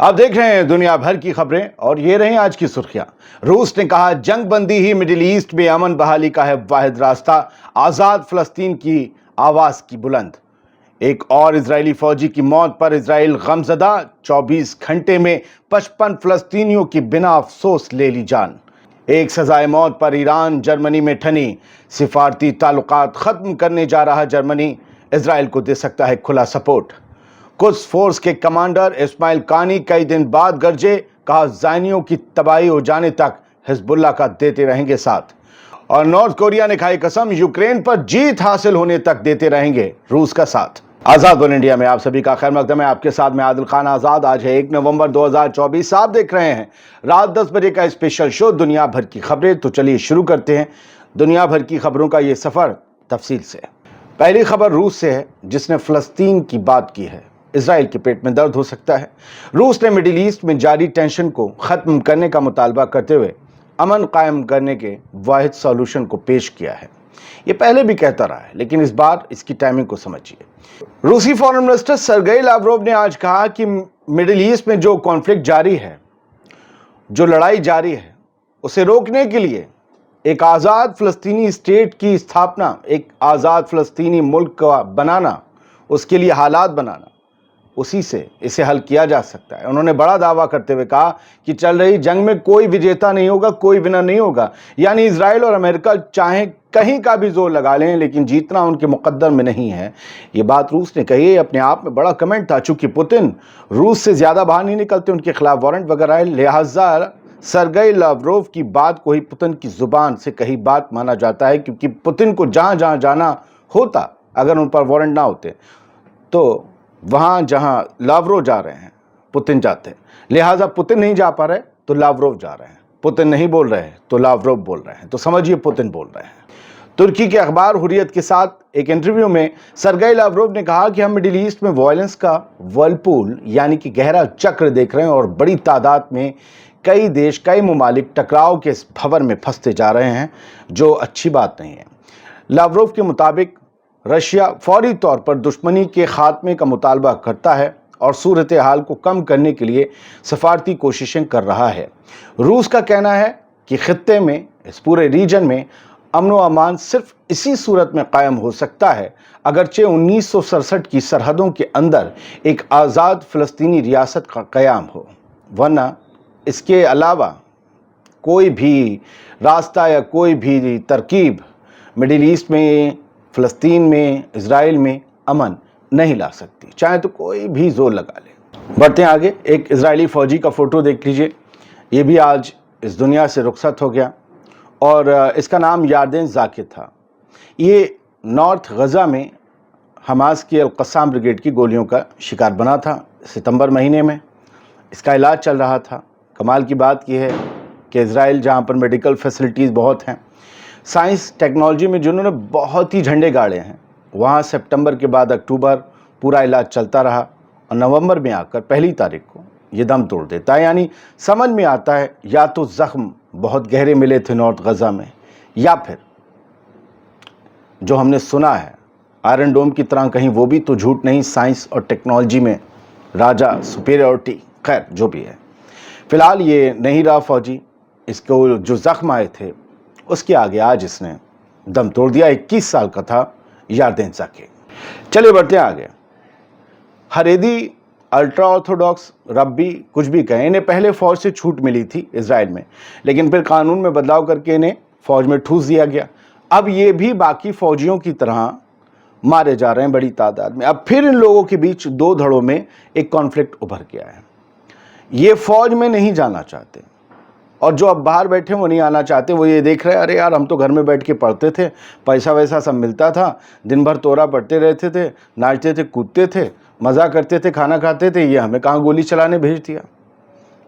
آپ دیکھ رہے ہیں دنیا بھر کی خبریں اور یہ رہیں آج کی سرخیاں۔ روس نے کہا جنگ بندی ہی مڈل ایسٹ میں امن بحالی کا ہے واحد راستہ، آزاد فلسطین کی آواز کی بلند۔ ایک اور اسرائیلی فوجی کی موت پر اسرائیل غمزدہ، 24 گھنٹے میں 55 فلسطینیوں کی بنا افسوس لے لی جان۔ ایک سزائے موت پر ایران جرمنی میں ٹھنی، سفارتی تعلقات ختم کرنے جا رہا جرمنی، اسرائیل کو دے سکتا ہے کھلا سپورٹ۔ قدس فورس کے کمانڈر اسماعیل قانی کئی دن بعد گرجے، کہا زائنیوں کی تباہی ہو جانے تک حزب اللہ کا دیتے رہیں گے ساتھ۔ اور نارتھ کوریا نے کھائی قسم، یوکرین پر جیت حاصل ہونے تک دیتے رہیں گے روس کا ساتھ۔ آزاد ورلڈ انڈیا میں آپ سبھی کا خیر مقدم ہے، آپ کے ساتھ میں عادل خان آزاد۔ آج ہے 1 نومبر 2024، آپ دیکھ رہے ہیں رات 10 بجے کا اسپیشل شو دنیا بھر کی خبریں۔ تو چلیے شروع کرتے ہیں دنیا بھر کی خبروں کا یہ سفر تفصیل سے۔ پہلی خبر روس سے ہے، جس نے فلسطین کی بات کی ہے۔ اسرائیل کے پیٹ میں درد ہو سکتا ہے۔ روس نے مڈل ایسٹ میں جاری ٹینشن کو ختم کرنے کا مطالبہ کرتے ہوئے امن قائم کرنے کے واحد سولوشن کو پیش کیا ہے۔ یہ پہلے بھی کہتا رہا ہے، لیکن اس بار اس کی ٹائمنگ کو سمجھیے۔ روسی فارن منسٹر سرگئی لاوروف نے آج کہا کہ مڈل ایسٹ میں جو کانفلکٹ جاری ہے، جو لڑائی جاری ہے، اسے روکنے کے لیے ایک آزاد فلسطینی اسٹیٹ کی استھاپنا، ایک آزاد فلسطینی ملک کا بنانا، اس کے لیے حالات بنانا، اسی سے اسے حل کیا جا سکتا ہے۔ انہوں نے بڑا دعویٰ کرتے ہوئے کہا کہ چل رہی جنگ میں کوئی وجیتا نہیں ہوگا، کوئی ونر نہیں ہوگا۔ یعنی اسرائیل اور امریکہ چاہیں کہیں کا بھی زور لگا لیں، لیکن جیتنا ان کے مقدر میں نہیں ہے۔ یہ بات روس نے کہی ہے، اپنے آپ میں بڑا کمنٹ تھا۔ چونکہ پوتن روس سے زیادہ باہر نہیں نکلتے، ان کے خلاف وارنٹ وغیرہ ہے، لہٰذا سرگئی لاوروف کی بات کو ہی پوتن کی زبان سے کہی بات مانا جاتا ہے، کیونکہ پوتن کو جہاں جہاں جانا ہوتا، اگر ان پر وارنٹ نہ ہوتے تو وہاں جہاں لاوروف جا رہے ہیں پوتن جاتے ہیں، لہٰذا پوتن نہیں جا پا رہے تو لاوروف جا رہے ہیں، پوتن نہیں بول رہے تو لاوروف بول رہے ہیں، تو سمجھیے پوتن بول رہے ہیں۔ ترکی کے اخبار حریت کے ساتھ ایک انٹرویو میں سرگئی لاوروف نے کہا کہ ہم مڈل ایسٹ میں وائلنس کا ورلپول یعنی کہ گہرا چکر دیکھ رہے ہیں، اور بڑی تعداد میں کئی دیش، کئی ممالک ٹکراؤ کے اس بھنور میں پھنستے جا رہے ہیں، جو اچھی بات نہیں ہے۔ لاوروف کے مطابق رشیا فوری طور پر دشمنی کے خاتمے کا مطالبہ کرتا ہے اور صورتحال کو کم کرنے کے لیے سفارتی کوششیں کر رہا ہے۔ روس کا کہنا ہے کہ خطے میں، اس پورے ریجن میں امن و امان صرف اسی صورت میں قائم ہو سکتا ہے اگرچہ 1967 کی سرحدوں کے اندر ایک آزاد فلسطینی ریاست کا قیام ہو، ورنہ اس کے علاوہ کوئی بھی راستہ یا کوئی بھی ترکیب مڈل ایسٹ میں، فلسطین میں، اسرائیل میں امن نہیں لا سکتی، چاہے تو کوئی بھی زور لگا لے۔ بڑھتے ہیں آگے، ایک اسرائیلی فوجی کا فوٹو دیکھ لیجئے، یہ بھی آج اس دنیا سے رخصت ہو گیا، اور اس کا نام یاردین زاکر تھا۔ یہ نارتھ غزہ میں حماس کی القسام بریگیڈ کی گولیوں کا شکار بنا تھا ستمبر مہینے میں، اس کا علاج چل رہا تھا۔ کمال کی بات یہ ہے کہ اسرائیل، جہاں پر میڈیکل فیسلٹیز بہت ہیں، سائنس ٹیکنالوجی میں جنہوں نے بہت ہی جھنڈے گاڑے ہیں، وہاں سپٹمبر کے بعد اکتوبر پورا علاج چلتا رہا، اور نومبر میں آ کر 1 تاریخ کو یہ دم توڑ دیتا ہے۔ یعنی سمجھ میں آتا ہے یا تو زخم بہت گہرے ملے تھے نارتھ غزہ میں، یا پھر جو ہم نے سنا ہے آئرن ڈوم کی طرح کہیں وہ بھی تو جھوٹ نہیں، سائنس اور ٹیکنالوجی میں راجا سپیریورٹی، خیر جو بھی ہے۔ فی الحال یہ نہیں رہا فوجی، اس کو جو زخم آئے تھے اس کے آگے آج اس نے دم توڑ دیا۔ 21 سال کا تھا یاردین زاکر۔ چلے بڑھتے ہیں آگے۔ ہریدی، الٹرا آرتھوڈاکس، ربی، کچھ بھی کہیں، انہیں پہلے فوج سے چھوٹ ملی تھی اسرائیل میں، لیکن پھر قانون میں بدلاؤ کر کے انہیں فوج میں ٹھوس دیا گیا۔ اب یہ بھی باقی فوجیوں کی طرح مارے جا رہے ہیں بڑی تعداد میں۔ اب پھر ان لوگوں کے بیچ دو دھڑوں میں ایک کانفلکٹ ابھر گیا ہے۔ یہ فوج میں نہیں جانا چاہتے، اور جو اب باہر بیٹھے وہ نہیں آنا چاہتے، وہ یہ دیکھ رہے ہیں ارے یار ہم تو گھر میں بیٹھ کے پڑھتے تھے، پیسہ ویسا سب ملتا تھا، دن بھر تورا پڑھتے رہتے تھے، ناچتے تھے، کودتے تھے، مزہ کرتے تھے، کھانا کھاتے تھے، یہ ہمیں کہاں گولی چلانے بھیج دیا۔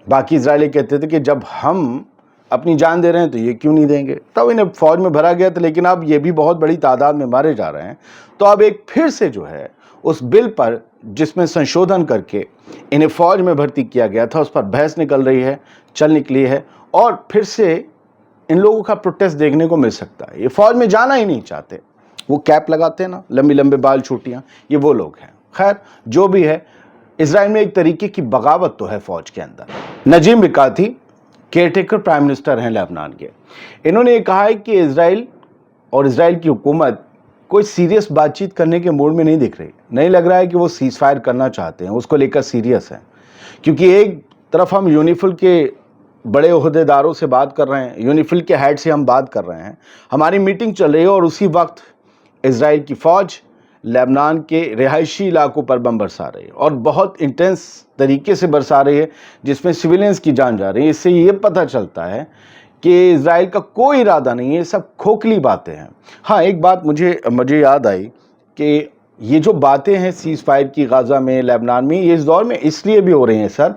باقی اسرائیلی کہتے تھے کہ جب ہم اپنی جان دے رہے ہیں تو یہ کیوں نہیں دیں گے، تب انہیں فوج میں بھرا گیا تھا، لیکن اب یہ بھی بہت بڑی تعداد میں مارے جا رہے ہیں، تو اب ایک پھر سے جو ہے اس بل پر جس میں سنشودھن کر کے انہیں فوج میں بھرتی کیا گیا تھا، اس پر بحث نکل رہی ہے، چل نکلی ہے، اور پھر سے ان لوگوں کا پروٹیسٹ دیکھنے کو مل سکتا ہے۔ یہ فوج میں جانا ہی نہیں چاہتے، وہ کیپ لگاتے ہیں نا، لمبے لمبے بال چھوٹیاں، یہ وہ لوگ ہیں۔ خیر جو بھی ہے، اسرائیل میں ایک طریقے کی بغاوت تو ہے فوج کے اندر۔ نجیم مکاتی کیئر ٹیکر پرائم منسٹر ہیں لبنان کے، انہوں نے یہ کہا ہے کہ اسرائیل اور اسرائیل کی حکومت کوئی سیریس بات چیت کرنے کے موڈ میں نہیں دکھ رہی، نہیں لگ رہا ہے کہ وہ سیز فائر کرنا چاہتے ہیں، اس کو لے کر سیریس ہیں، کیونکہ ایک طرف ہم یونیفل کے بڑے عہدیداروں سے بات کر رہے ہیں، یونیفل کے ہیڈ سے ہم بات کر رہے ہیں، ہماری میٹنگ چل رہی ہے، اور اسی وقت اسرائیل کی فوج لبنان کے رہائشی علاقوں پر بم برسا رہی ہے، اور بہت انٹینس طریقے سے برسا رہی ہے، جس میں سویلینز کی جان جا رہی ہے۔ اس سے یہ پتہ چلتا ہے کہ اسرائیل کا کوئی ارادہ نہیں ہے، یہ سب کھوکھلی باتیں ہیں۔ ہاں، ایک بات مجھے یاد آئی کہ یہ جو باتیں ہیں سیز فائر کی غزہ میں، لبنان میں، یہ اس دور میں اس لیے بھی ہو رہی ہیں سر،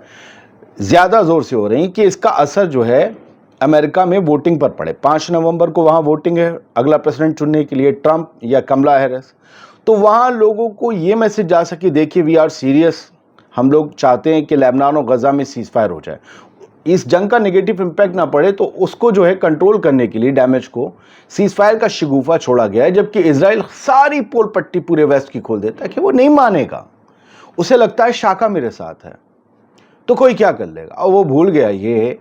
زیادہ زور سے ہو رہی ہیں کہ اس کا اثر جو ہے امریکہ میں ووٹنگ پر پڑے۔ 5 نومبر کو وہاں ووٹنگ ہے اگلا پریزیڈنٹ چننے کے لیے، ٹرمپ یا کملا ہیرس، تو وہاں لوگوں کو یہ میسج جا سکے، دیکھیے وی آر سیریس، ہم لوگ چاہتے ہیں کہ لبنان اور غزہ میں سیز فائر ہو جائے، اس جنگ کا نیگیٹو امپیکٹ نہ پڑے، تو اس کو جو ہے کنٹرول کرنے کے لیے ڈیمیج کو سیز فائر کا شگوفہ چھوڑا گیا ہے، جبکہ اسرائیل ساری پول پٹی پورے ویسٹ کی کھول دیتا ہے کہ وہ نہیں مانے گا، اسے لگتا ہے شاکا میرے ساتھ ہے تو کوئی کیا کر لے گا، اور وہ بھول گیا یہ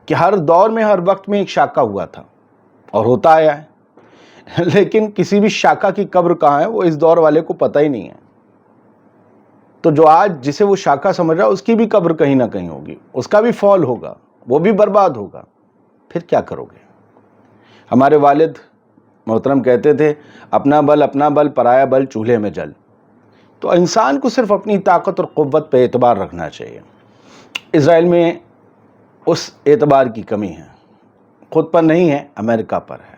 کہ ہر دور میں ہر وقت میں ایک شاکا ہوا تھا اور ہوتا آیا ہے، لیکن کسی بھی شاکا کی قبر کہاں ہے وہ اس دور والے کو پتہ ہی نہیں ہے، تو جو آج جسے وہ شاکا سمجھ رہا ہے اس کی بھی قبر کہیں نہ کہیں ہوگی، اس کا بھی فال ہوگا، وہ بھی برباد ہوگا، پھر کیا کرو گے؟ ہمارے والد محترم کہتے تھے اپنا بل پرایا بل چولہے میں جل، تو انسان کو صرف اپنی طاقت اور قوت پہ اعتبار رکھنا چاہیے۔ اسرائیل میں اس اعتبار کی کمی ہے، خود پر نہیں ہے، امریکہ پر ہے۔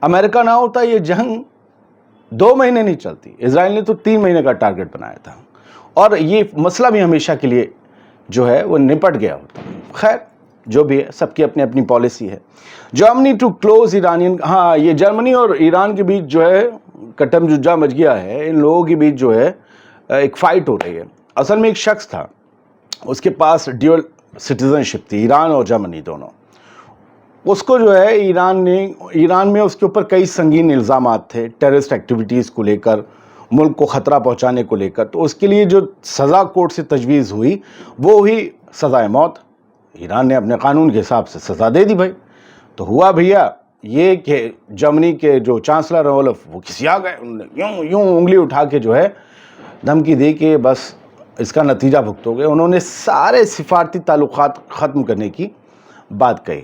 امریکہ نہ ہوتا یہ جنگ 2 مہینے نہیں چلتی، اسرائیل نے تو 3 مہینے کا ٹارگٹ بنایا تھا، اور یہ مسئلہ بھی ہمیشہ کے لیے جو ہے وہ نپٹ گیا ہوتا۔ خیر جو بھی ہے، سب کی اپنی اپنی پالیسی ہے۔ جرمنی ٹو کلوز ایرانین، ہاں یہ جرمنی اور ایران کے بیچ جو ہے کٹم ججا مچ گیا ہے، ان لوگوں کے بیچ جو ہے ایک فائٹ ہو رہی ہے۔ اصل میں ایک شخص تھا، اس کے پاس ڈیول سٹیزن شپ تھی، ایران اور جرمنی دونوں، اس کو جو ہے ایران میں اس کے اوپر کئی سنگین الزامات تھے ٹیررسٹ ایکٹیویٹیز کو لے کر، ملک کو خطرہ پہنچانے کو لے کر، تو اس کے لیے جو سزا کورٹ سے تجویز ہوئی وہ ہوئی سزائے موت۔ ایران نے اپنے قانون کے حساب سے سزا دے دی بھائی، تو ہوا بھیا یہ کہ جرمنی کے جو چانسلر اولف وہ کسی آ گئے، انہوں نے یوں انگلی اٹھا کے جو ہے دھمکی دے کہ بس اس کا نتیجہ بھگتو گے، انہوں نے سارے سفارتی تعلقات ختم کرنے کی بات کہی۔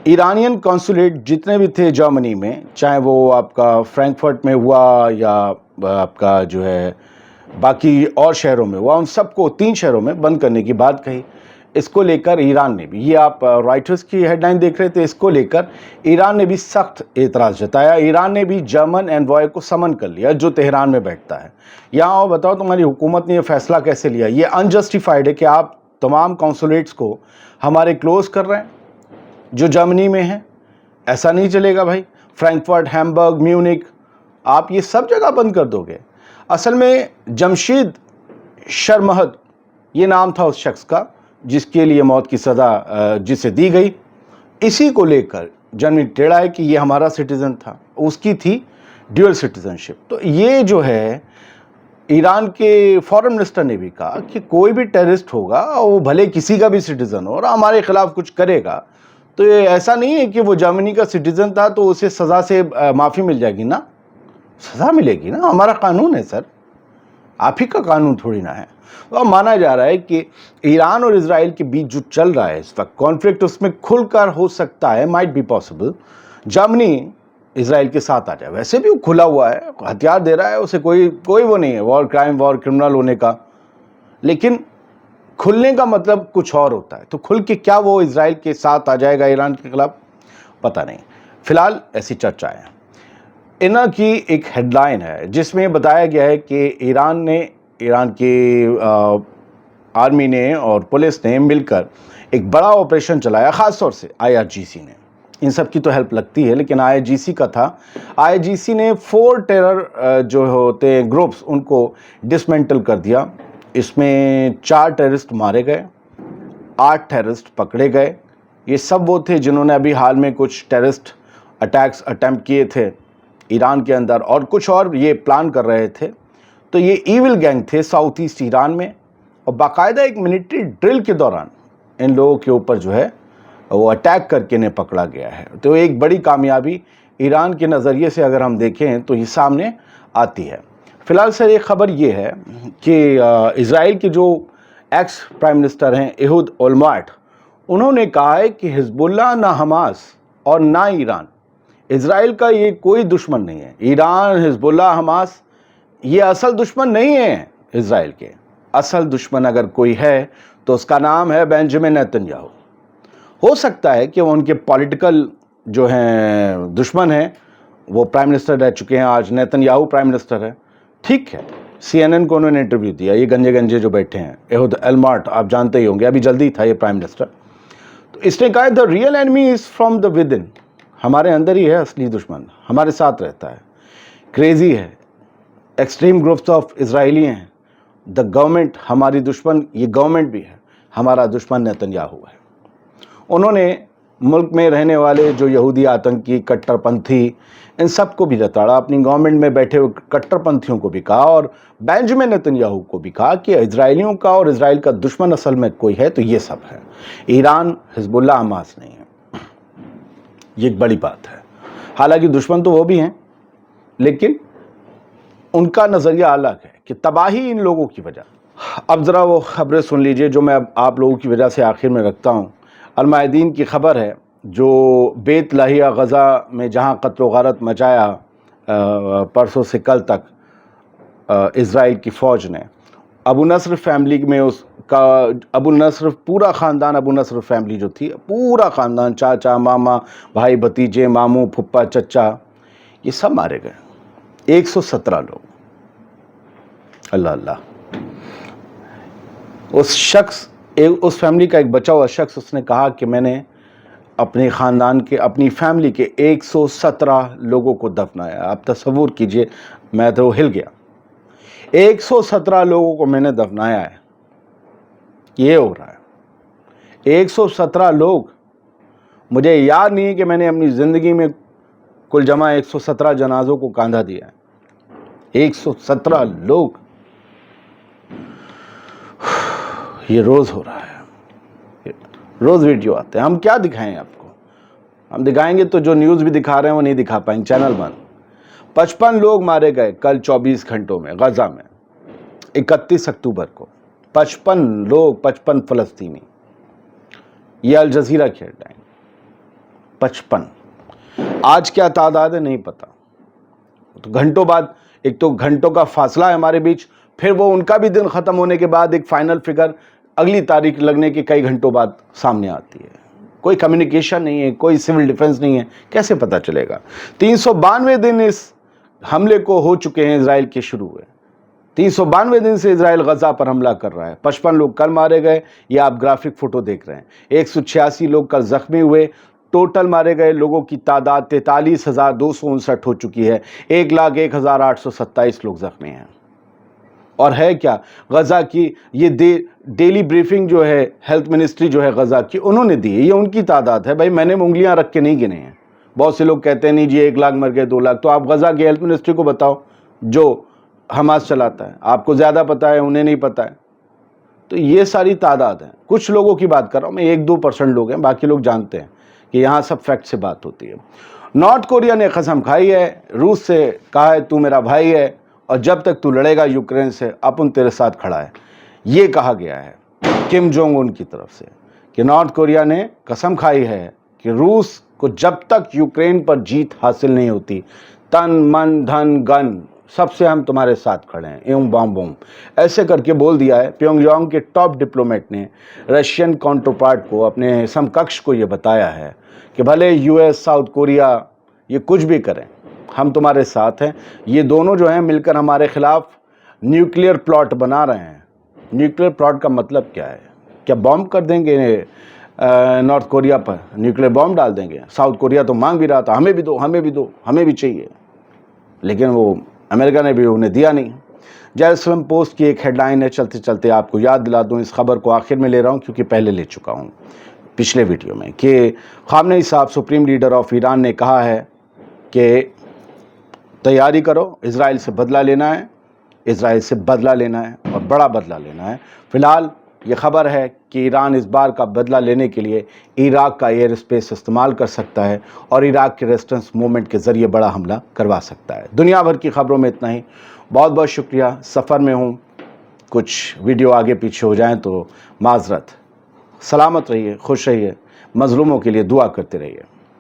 ایرانین کونسولیٹ جتنے بھی تھے جرمنی میں، چاہے وہ آپ کا فرینکفرٹ میں ہوا یا آپ کا جو ہے باقی اور شہروں میں ہوا، ان سب کو 3 شہروں میں بند کرنے کی بات کہی۔ اس کو لے کر ایران نے بھی، یہ آپ رائٹرز کی ہیڈ لائن دیکھ رہے تھے، اس کو لے کر ایران نے بھی سخت اعتراض جتایا۔ ایران نے بھی جرمن انوائے کو سمن کر لیا جو تہران میں بیٹھتا ہے، یہاں اور بتاؤ تمہاری حکومت نے یہ فیصلہ کیسے لیا؟ یہ انجسٹیفائڈ ہے کہ آپ تمام کونسولیٹس کو ہمارے کلوز کر رہے ہیں جو جرمنی میں ہیں، ایسا نہیں چلے گا بھائی۔ فرینکفرٹ، ہیمبرگ، میونک، آپ یہ سب جگہ بند کر دو گے۔ اصل میں جمشید شرمہد یہ نام تھا اس شخص کا جس کے لیے موت کی سزا جسے دی گئی، اسی کو لے کر جرمنی ٹیڑھا ہے کہ یہ ہمارا سٹیزن تھا، اس کی تھی ڈیول سٹیزن شپ۔ تو یہ جو ہے ایران کے فارن منسٹر نے بھی کہا کہ کوئی بھی ٹیررسٹ ہوگا وہ بھلے کسی کا بھی سٹیزن ہو اور ہمارے خلاف کچھ کرے گا تو یہ ایسا نہیں ہے کہ وہ جرمنی کا سٹیزن تھا تو اسے سزا سے معافی مل جائے گی، نا سزا ملے گی نا، ہمارا قانون ہے سر، آپ ہی کا قانون تھوڑی نہ ہے۔ اور مانا جا رہا ہے کہ ایران اور اسرائیل کے بیچ جو چل رہا ہے اس وقت کانفلکٹ، اس میں کھل کر ہو سکتا ہے، مائٹ بی پاسبل، جرمنی اسرائیل کے ساتھ آ جائے۔ ویسے بھی وہ کھلا ہوا ہے، ہتھیار دے رہا ہے، اسے کوئی وہ نہیں ہے وار کرائم، وار کرمنل ہونے کا، لیکن کھلنے کا مطلب کچھ اور ہوتا ہے۔ تو کھل کے کیا وہ اسرائیل کے ساتھ آ جائے گا ایران کے خلاف؟ پتہ نہیں، فی الحال ایسی چرچا ہے۔ انہوں کی ایک ہیڈ لائن ہے جس میں بتایا گیا ہے کہ ایران کی آرمی نے اور پولیس نے مل کر ایک بڑا آپریشن چلایا، خاص طور سے IRGC نے، ان سب کی تو ہیلپ لگتی ہے لیکن IRGC کا تھا۔ IRGC نے 4 ٹیرر جو ہوتے ہیں گروپس ان کو ڈسمنٹل کر دیا، اس میں 4 ٹیررسٹ مارے گئے، 8 ٹیررسٹ پکڑے گئے۔ یہ سب وہ تھے جنہوں نے ابھی حال میں کچھ ٹیررسٹ اٹیکس اٹیمپٹ کیے تھے ایران کے اندر، اور کچھ اور یہ پلان کر رہے تھے۔ تو یہ ایول گینگ تھے ساؤتھ ایسٹ ایران میں، اور باقاعدہ ایک ملٹری ڈرل کے دوران ان لوگوں کے اوپر جو ہے وہ اٹیک کر کے انہیں پکڑا گیا ہے. تو ایک بڑی کامیابی ایران کے نظریے سے اگر ہم دیکھیں تو یہ سامنے آتی ہے. فی الحال سر ایک خبر یہ ہے کہ اسرائیل کے جو ایکس پرائم منسٹر ہیں ایہود اولمرٹ، انہوں نے کہا ہے کہ حزب اللہ نہ حماس اور نہ ایران، اسرائیل کا یہ کوئی دشمن نہیں ہے. ایران، حزب اللہ، حماس یہ اصل دشمن نہیں ہیں اسرائیل کے. اصل دشمن اگر کوئی ہے تو اس کا نام ہے بنجامن نیتن یاہو. ہو سکتا ہے کہ وہ ان کے پولیٹیکل جو ہیں دشمن ہیں وہ پرائم منسٹر رہ چکے ہیں، آج نیتن یاہو پرائم منسٹر ہے، ٹھیک ہے. سی این این کو انہوں نے انٹرویو دیا، یہ گنجے گنجے جو بیٹھے ہیں ایہود اولمرٹ آپ جانتے ہی ہوں گے، ابھی جلدی تھا یہ پرائم منسٹر. تو اس نے کہا the real enemy is from the with in, ہمارے اندر ہی ہے اصلی دشمن، ہمارے ساتھ رہتا ہے، کریزی ہے، ایکسٹریم گروپس آف اسرائیلی ہیں. دا گورنمنٹ ہماری دشمن، یہ گورنمنٹ بھی ہے، ہمارا دشمن نیتن یاہو ہے. انہوں نے ملک میں رہنے والے جو یہودی آتنکی کٹر پنتھی ان سب کو بھی لتاڑا، اپنی گورنمنٹ میں بیٹھے ہوئے کٹر پنتھیوں کو بھی کہا اور بنجامن نیتن یاہو کو بھی کہا کہ اسرائیلیوں کا اور اسرائیل کا دشمن اصل میں کوئی ہے تو یہ سب ہے، ایران، حزب اللہ، حماس نہیں ہے. یہ ایک بڑی بات ہے. حالانکہ دشمن تو وہ بھی ہیں لیکن ان کا نظریہ الگ ہے کہ تباہی ان لوگوں کی وجہ. اب ذرا وہ خبریں سن لیجئے جو میں اب آپ لوگوں کی وجہ سے آخر میں رکھتا ہوں. المائدین کی خبر ہے جو بیت لاہیہ غزہ میں جہاں قتل و غارت مچایا پرسوں سے کل تک اسرائیل کی فوج نے، ابو نصر فیملی میں اس کا ابو نصر پورا خاندان، ابو نصر فیملی جو تھی پورا خاندان، چاچا، ماما، بھائی، بھتیجے، ماموں، پھپھا، چچا، یہ سب مارے گئے. 117 لوگ. اللہ اللہ. اس فیملی کا ایک بچا ہوا شخص اس نے کہا کہ میں نے اپنے خاندان کے، اپنی فیملی کے 117 لوگوں کو دفنایا. آپ تصور کیجئے، میں تو ہل گیا. 117 لوگوں کو میں نے دفنایا ہے. یہ ہو رہا ہے 117 لوگ. مجھے یاد نہیں ہے کہ میں نے اپنی زندگی میں کل جمع 117 جنازوں کو کاندھا دیا ہے. 117 لوگ. یہ روز ہو رہا ہے، روز ویڈیو آتے ہیں. ہم کیا دکھائیں آپ کو؟ ہم دکھائیں گے تو جو نیوز بھی دکھا رہے ہیں وہ نہیں دکھا پائیں، چینل بند. 55 لوگ مارے گئے کل 24 گھنٹوں میں غزہ میں، 31 اکتوبر کو. 55 لوگ، 55 فلسطینی. یہ الجزیرہ کی ہیڈ لائن. 55. آج کیا تعداد ہے نہیں پتا. تو گھنٹوں بعد، ایک تو گھنٹوں کا فاصلہ ہے ہمارے بیچ، پھر وہ ان کا بھی دن ختم ہونے کے بعد ایک فائنل فگر اگلی تاریخ لگنے کے کئی گھنٹوں بعد سامنے آتی ہے. کوئی کمیونیکیشن نہیں ہے، کوئی سول ڈیفنس نہیں ہے، کیسے پتہ چلے گا؟ 392 دن اس حملے کو ہو چکے ہیں اسرائیل کے شروع ہوئے. 392 دن سے اسرائیل غزہ پر حملہ کر رہا ہے. 55 لوگ کل مارے گئے، یہ آپ گرافک فوٹو دیکھ رہے ہیں. 186 لوگ کل زخمی ہوئے. ٹوٹل مارے گئے لوگوں کی تعداد 43,259 ہو چکی ہے. 1,01,827 لوگ زخمی ہیں. اور ہے کیا غزہ کی یہ ڈیلی بریفنگ جو ہے ہیلتھ منسٹری جو ہے غزہ کی انہوں نے دی ہے، یہ ان کی تعداد ہے. بھائی میں نے انگلیاں رکھ کے نہیں گنے ہیں. بہت سے لوگ کہتے ہیں نہیں جی 1 لاکھ مر گئے، 2 لاکھ. تو آپ غزہ کی ہیلتھ منسٹری کو بتاؤ جو حماس چلاتا ہے، آپ کو زیادہ پتہ ہے، انہیں نہیں پتہ ہے. تو یہ ساری تعداد ہیں. کچھ لوگوں کی بات کر رہا ہوں میں، 1-2% لوگ ہیں، باقی لوگ جانتے ہیں کہ یہاں سب فیکٹ سے بات ہوتی ہے. نارتھ کوریا نے قسم کھائی ہے، روس سے کہا ہے تو میرا بھائی ہے اور جب تک تو لڑے گا یوکرین سے اپن تیرے ساتھ کھڑا ہے. یہ کہا گیا ہے کم جونگ ان کی طرف سے کہ نارتھ کوریا نے قسم کھائی ہے کہ روس کو جب تک یوکرین پر جیت حاصل نہیں ہوتی، تن من دھن گن سب سے ہم تمہارے ساتھ کھڑے ہیں. ایوں بام بوم ایسے کر کے بول دیا ہے. پیونگ یانگ کے ٹاپ ڈپلومیٹ نے رشین کاؤنٹر پارٹ کو، اپنے سمکش کو یہ بتایا ہے کہ بھلے یو ایس، ساؤتھ کوریا یہ کچھ بھی کریں، ہم تمہارے ساتھ ہیں. یہ دونوں جو ہیں مل کر ہمارے خلاف نیوکلیئر پلاٹ بنا رہے ہیں. نیوکلیئر پلاٹ کا مطلب کیا ہے؟ کیا بام کر دیں گے نارتھ کوریا پر؟ نیوکلیئر بام ڈال دیں گے؟ ساؤتھ کوریا تو مانگ بھی رہا تھا ہمیں بھی دو، ہمیں بھی دو، ہمیں بھی چاہیے، لیکن وہ امریکہ نے بھی انہیں دیا نہیں. جیروسلم پوسٹ کی ایک ہیڈ لائن ہے، چلتے چلتے آپ کو یاد دلا دوں. اس خبر کو آخر میں لے رہا ہوں کیونکہ پہلے لے چکا ہوں پچھلے ویڈیو میں، کہ خامنئی صاحب سپریم لیڈر آف ایران نے کہا ہے کہ تیاری کرو، اسرائیل سے بدلہ لینا ہے. اسرائیل سے بدلہ لینا ہے اور بڑا بدلہ لینا ہے۔ فی الحال یہ خبر ہے کہ ایران اس بار کا بدلہ لینے کے لیے عراق کا ایئر اسپیس استعمال کر سکتا ہے اور عراق کے ریزسٹنس موومنٹ کے ذریعے بڑا حملہ کروا سکتا ہے۔ دنیا بھر کی خبروں میں اتنا ہی، بہت بہت شکریہ۔ سفر میں ہوں، کچھ ویڈیو آگے پیچھے ہو جائیں تو معذرت۔ سلامت رہیے، خوش رہیے، مظلوموں کے لیے دعا کرتے رہیے۔